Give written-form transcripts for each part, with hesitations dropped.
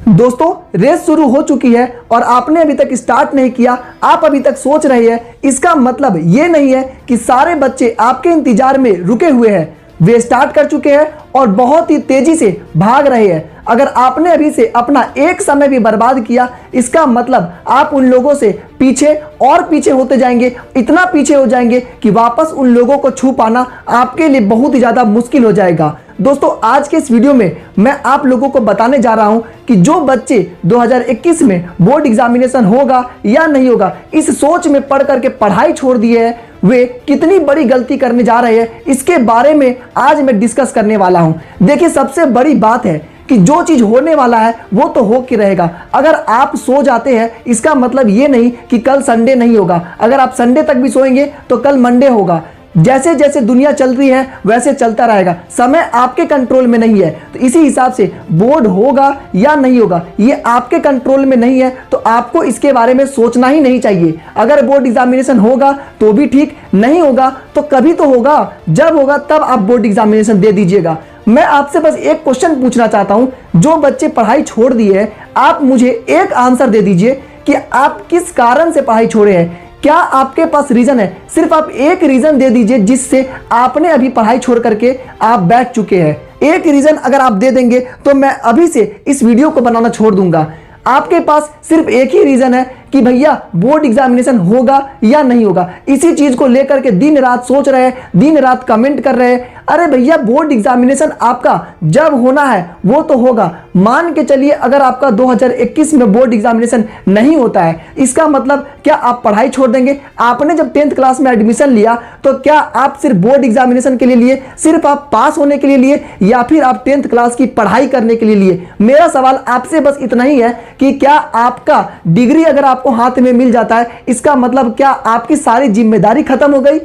दोस्तों रेस शुरू हो चुकी है और आपने अभी तक स्टार्ट नहीं किया, आप अभी तक सोच रहे हैं, इसका मतलब ये नहीं है कि सारे बच्चे आपके इंतजार में रुके हुए हैं। वे स्टार्ट कर चुके हैं और बहुत ही तेजी से भाग रहे हैं। अगर आपने अभी से अपना एक समय भी बर्बाद किया, इसका मतलब आप उन लोगों से पीछे और पीछे होते जाएंगे, इतना पीछे हो जाएंगे कि वापस उन लोगों को छू पाना आपके लिए बहुत ही ज़्यादा मुश्किल हो जाएगा। दोस्तों आज के इस वीडियो में मैं आप लोगों को बताने जा रहा हूं कि जो बच्चे 2021 में बोर्ड एग्जामिनेशन होगा या नहीं होगा, इस सोच में पढ़ करके पढ़ाई छोड़ दिए हैं, वे कितनी बड़ी गलती करने जा रहे हैं, इसके बारे में आज मैं डिस्कस करने वाला हूं। देखिए सबसे बड़ी बात है कि जो चीज होने वाला है वो तो हो के रहेगा। अगर आप सो जाते हैं, इसका मतलब ये नहीं कि कल संडे नहीं होगा। अगर आप संडे तक भी सोएंगे तो कल मंडे होगा। जैसे जैसे दुनिया चल रही है वैसे चलता रहेगा, समय आपके कंट्रोल में नहीं है। तो इसी हिसाब से बोर्ड होगा या नहीं होगा ये आपके कंट्रोल में नहीं है, तो आपको इसके बारे में सोचना ही नहीं चाहिए। अगर बोर्ड एग्जामिनेशन होगा तो भी ठीक, नहीं होगा तो कभी तो होगा, जब होगा तब आप बोर्ड एग्जामिनेशन दे दीजिएगा। मैं आपसे बस एक क्वेश्चन पूछना चाहता हूं, जो बच्चे पढ़ाई छोड़ दिए हैं, आप मुझे एक आंसर दे दीजिए कि आप किस कारण से पढ़ाई छोड़े हैं। क्या आपके पास रीजन है? सिर्फ आप एक रीजन दे दीजिए जिससे आपने अभी पढ़ाई छोड़ करके आप बैठ चुके हैं। एक रीजन अगर आप दे देंगे तो मैं अभी से इस वीडियो को बनाना छोड़ दूंगा। आपके पास सिर्फ एक ही रीजन है कि भैया बोर्ड एग्जामिनेशन होगा या नहीं होगा। इसी चीज को लेकर के दिन रात सोच रहे हैं, दिन रात कमेंट कर रहे हैं। अरे भैया बोर्ड एग्जामिनेशन आपका जब होना है वो तो होगा। मान के चलिए अगर आपका 2021 में बोर्ड एग्जामिनेशन नहीं होता है, इसका मतलब क्या आप पढ़ाई छोड़ देंगे? आपने जब 10th क्लास में एडमिशन लिया तो क्या आप सिर्फ बोर्ड एग्जामिनेशन के लिए लिए, सिर्फ आप पास होने के लिए लिए, या फिर आप 10th क्लास की पढ़ाई करने के लिए लिए? मेरा सवाल आपसे बस इतना ही है कि क्या आपका डिग्री अगर आपको हाथ में मिल जाता है, इसका मतलब क्या आपकी सारी जिम्मेदारी खत्म हो गई?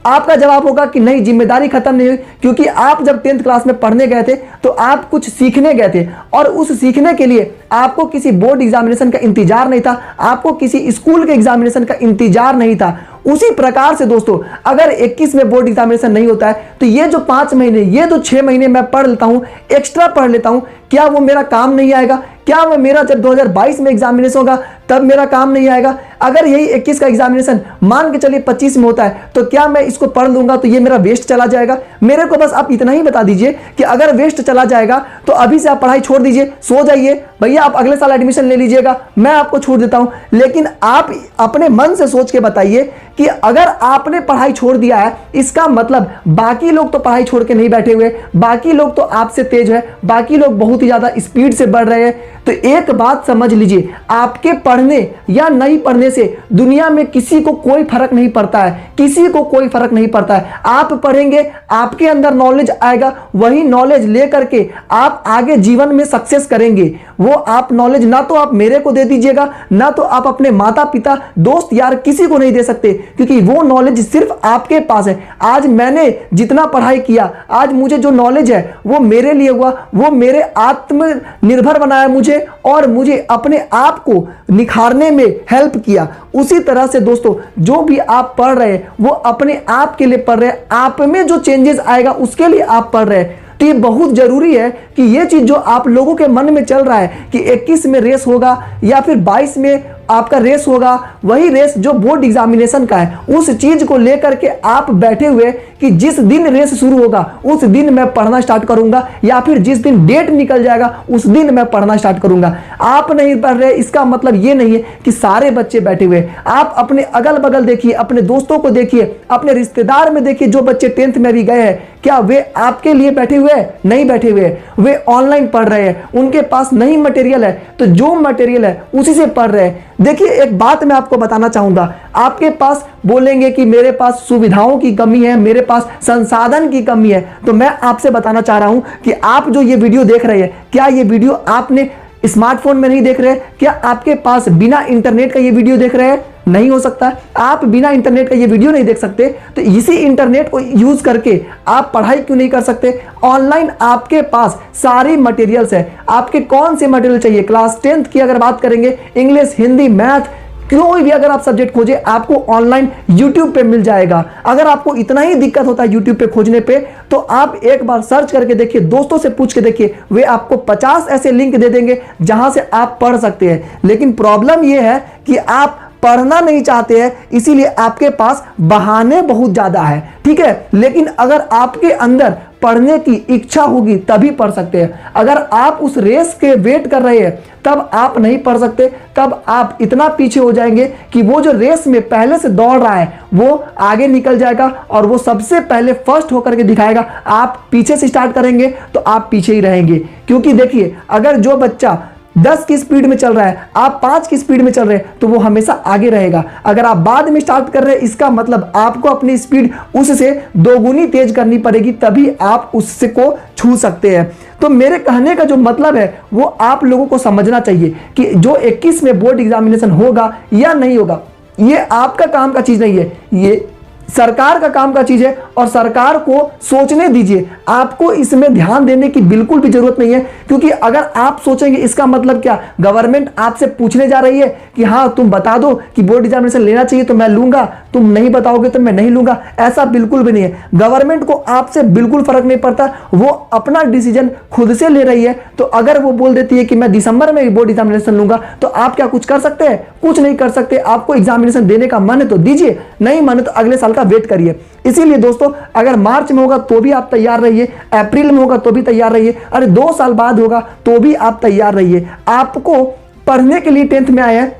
आपका जवाब होगा कि नहीं, जिम्मेदारी खत्म नहीं हुई, क्योंकि आप जब 10th क्लास में पढ़ने गए थे तो आप कुछ सीखने गए थे और उस सीखने के लिए आपको किसी बोर्ड एग्जामिनेशन का इंतजार नहीं था, आपको किसी स्कूल के एग्जामिनेशन का इंतजार नहीं था। उसी प्रकार से दोस्तों अगर 21 में बोर्ड एग्जामिनेशन नहीं होता है तो ये जो 5 महीने, ये जो 6 महीने मैं पढ़ लेता हूं, एक्स्ट्रा पढ़ लेता हूं, क्या वो मेरा काम नहीं आएगा? क्या वो मेरा जब 2022 में एग्जामिनेशन होगा तब मेरा काम नहीं आएगा? अगर यही 21 का एग्जामिनेशन मान के चलिए 25 में होता है तो क्या मैं इसको पढ़ लूंगा तो ये मेरा वेस्ट चला जाएगा? मेरे को बस आप इतना ही बता दीजिए कि अगर वेस्ट चला जाएगा तो अभी से आप पढ़ाई छोड़ दीजिए, सो जाइए, भैया आप अगले साल एडमिशन ले लीजिएगा, मैं आपको छूट देता हूं। लेकिन आप अपने मन से सोच के बताइए कि अगर आपने पढ़ाई छोड़ दिया है, इसका मतलब बाकी लोग तो पढ़ाई छोड़ के नहीं बैठे हुए, बाकी लोग तो आपसे तेज है, बाकी लोग बहुत ही ज्यादा स्पीड से बढ़ रहे हैं। तो एक बात समझ लीजिए, आपके पढ़ने या नहीं पढ़ने से दुनिया में किसी को कोई फर्क नहीं पड़ता है, किसी को कोई फर्क नहीं पड़ता है। आप पढ़ेंगे, आपके अंदर नॉलेज आएगा, वही नॉलेज लेकर के आप आगे जीवन में सक्सेस करेंगे। वो आप नॉलेज ना तो आप मेरे को दे दीजिएगा, ना तो आप अपने माता पिता, दोस्त यार किसी को नहीं दे सकते, क्योंकि वो नॉलेज सिर्फ आपके पास है। आज मैंने जितना पढ़ाई किया, आज मुझे जो नॉलेज है वो मेरे लिए हुआ, वो मेरे आत्मनिर्भर बनाया मुझे और मुझे अपने आप को निखारने में हेल्प किया। उसी तरह से दोस्तों जो भी आप पढ़ रहे हैं वो अपने आप के लिए पढ़ रहे हैं, आप में जो चेंजेस आएगा उसके लिए आप पढ़ रहे हैं। तो ये बहुत जरूरी है कि ये चीज जो आप लोगों के मन में चल रहा है कि 21 में रेस होगा या फिर 22 में आपका रेस होगा, वही रेस जो बोर्ड एग्जामिनेशन का है, उस चीज को लेकर के आप बैठे हुए कि जिस दिन रेस शुरू होगा उस दिन मैं पढ़ना स्टार्ट करूंगा, या फिर जिस दिन डेट निकल जाएगा उस दिन मैं पढ़ना स्टार्ट करूंगा। आप नहीं पढ़ रहे, इसका मतलब ये नहीं है कि सारे बच्चे बैठे हुए। आप अपने अगल बगल देखिए, अपने दोस्तों को देखिए, अपने रिश्तेदार में देखिए, जो बच्चे 10th में भी गए हैं, क्या वे आपके लिए बैठे हुए हैं? नहीं बैठे हुए, वे ऑनलाइन पढ़ रहे हैं, उनके पास नहीं मटेरियल है तो जो मटेरियल है उसी से पढ़ रहे हैं। देखिए एक बात मैं आपको बताना चाहूंगा, आपके पास बोलेंगे कि मेरे पास सुविधाओं की कमी है, मेरे पास संसाधन की कमी है, तो मैं आपसे बताना चाह रहा हूं कि आप जो ये वीडियो देख रहे हैं, क्या ये वीडियो आपने स्मार्टफोन में नहीं देख रहे? क्या आपके पास बिना इंटरनेट का ये वीडियो देख रहे हैं? नहीं हो सकता। आप बिना इंटरनेट का ये वीडियो नहीं देख सकते, तो इसी इंटरनेट को यूज करके आप पढ़ाई क्यों नहीं कर सकते? ऑनलाइन आपके पास सारी मटेरियल्स है। आपके कौन से मटेरियल चाहिए? क्लास 10th की अगर बात करेंगे, इंग्लिश, हिंदी, मैथ, कोई भी अगर आप सब्जेक्ट खोजे आपको ऑनलाइन यूट्यूब पे मिल जाएगा। अगर आपको इतना ही दिक्कत होता है यूट्यूब पे खोजने पे, तो आप एक बार सर्च करके देखिए, दोस्तों से पूछ के देखिए, वे आपको 50 ऐसे लिंक दे देंगे जहां से आप पढ़ सकते हैं। लेकिन प्रॉब्लम यह है कि आप पढ़ना नहीं चाहते हैं, इसीलिए आपके पास बहाने बहुत ज्यादा है, ठीक है। लेकिन अगर आपके अंदर पढ़ने की इच्छा होगी तभी पढ़ सकते हैं। अगर आप उस रेस के वेट कर रहे हैं तब आप नहीं पढ़ सकते, तब आप इतना पीछे हो जाएंगे कि वो जो रेस में पहले से दौड़ रहा है वो आगे निकल जाएगा और वो सबसे पहले फर्स्ट होकर के दिखाएगा। आप पीछे से स्टार्ट करेंगे तो आप पीछे ही रहेंगे। क्योंकि देखिए, अगर जो बच्चा 10 की स्पीड में चल रहा है, आप 5 की स्पीड में चल रहे हैं, तो वो हमेशा आगे रहेगा। अगर आप बाद में स्टार्ट कर रहे हैं, इसका मतलब आपको अपनी स्पीड उससे दोगुनी तेज करनी पड़ेगी, तभी आप उससे को छू सकते हैं। तो मेरे कहने का जो मतलब है वो आप लोगों को समझना चाहिए कि जो 21 में बोर्ड एग्जामिनेशन होगा या नहीं होगा, ये आपका काम का चीज नहीं है, ये सरकार का काम का चीज है और सरकार को सोचने दीजिए। आपको इसमें ध्यान देने की बिल्कुल भी जरूरत नहीं है, क्योंकि अगर आप सोचेंगे इसका मतलब क्या, गवर्नमेंट आपसे पूछने जा रही है कि हाँ तुम बता दो कि बोर्ड एग्जामिनेशन लेना चाहिए तो मैं लूंगा, तुम नहीं बताओगे तो मैं नहीं लूंगा, ऐसा बिल्कुल भी नहीं है। गवर्नमेंट को आपसे बिल्कुल फर्क नहीं पड़ता, वो अपना डिसीजन खुद से ले रही है। तो अगर वो बोल देती है कि मैं दिसंबर में बोर्ड एग्जामिनेशन लूंगा, तो आप क्या कुछ कर सकते हैं? कुछ नहीं कर सकते। आपको एग्जामिनेशन देने का मन है तो दीजिए, नहीं मन है तो अगले साल का वेट करिए। इसीलिए दोस्तों, अगर मार्च में होगा तो भी आप तैयार रहिए, अप्रैल में होगा तो भी तैयार रहिए, अरे 2 साल बाद होगा तो भी आप तैयार रहिए। आपको पढ़ने के लिए 10th में आए हैं,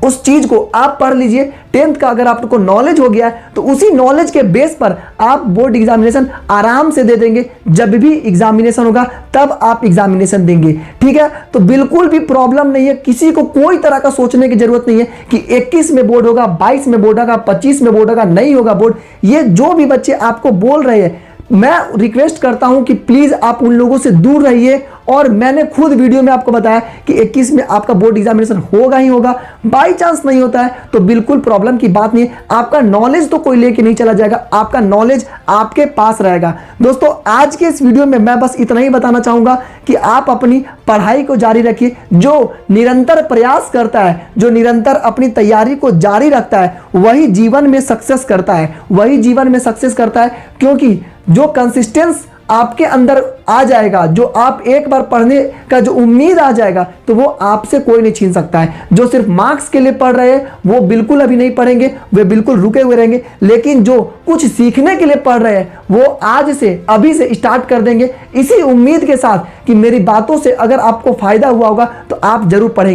उस चीज को आप पढ़ लीजिए। 10th का अगर आपको नॉलेज हो गया है तो उसी नॉलेज के बेस पर आप बोर्ड एग्जामिनेशन आराम से दे देंगे। जब भी एग्जामिनेशन होगा तब आप एग्जामिनेशन देंगे, ठीक है। तो बिल्कुल भी प्रॉब्लम नहीं है, किसी को कोई तरह का सोचने की जरूरत नहीं है कि 21 में बोर्ड होगा, 22 में बोर्ड होगा, 25 में बोर्ड होगा, नहीं होगा बोर्ड। ये जो भी बच्चे आपको बोल रहे हैं, मैं रिक्वेस्ट करता हूं कि प्लीज आप उन लोगों से दूर रहिए। और मैंने खुद वीडियो में आपको बताया कि 21 में आपका बोर्ड एग्जामिनेशन होगा ही होगा। बाई चांस नहीं होता है तो बिल्कुल प्रॉब्लम की बात नहीं है, आपका नॉलेज तो कोई लेके नहीं चला जाएगा, आपका नॉलेज आपके पास रहेगा। दोस्तों, आज के इस वीडियो में मैं बस इतना ही बताना चाहूंगा कि आप अपनी पढ़ाई को जारी रखिए। जो निरंतर प्रयास करता है, जो निरंतर अपनी तैयारी को जारी रखता है, वही जीवन में सक्सेस करता है, वही जीवन में सक्सेस करता है। क्योंकि जो कंसिस्टेंस आपके अंदर आ जाएगा, जो आप एक बार पढ़ने का जो उम्मीद आ जाएगा, तो वो आपसे कोई नहीं छीन सकता है। जो सिर्फ मार्क्स के लिए पढ़ रहे हैं वो बिल्कुल अभी नहीं पढ़ेंगे, वे बिल्कुल रुके हुए रहेंगे। लेकिन जो कुछ सीखने के लिए पढ़ रहे हैं वो आज से, अभी से स्टार्ट कर देंगे, इसी उम्मीद के साथ कि मेरी बातों से अगर आपको फायदा हुआ होगा तो आप जरूर पढ़ेंगे।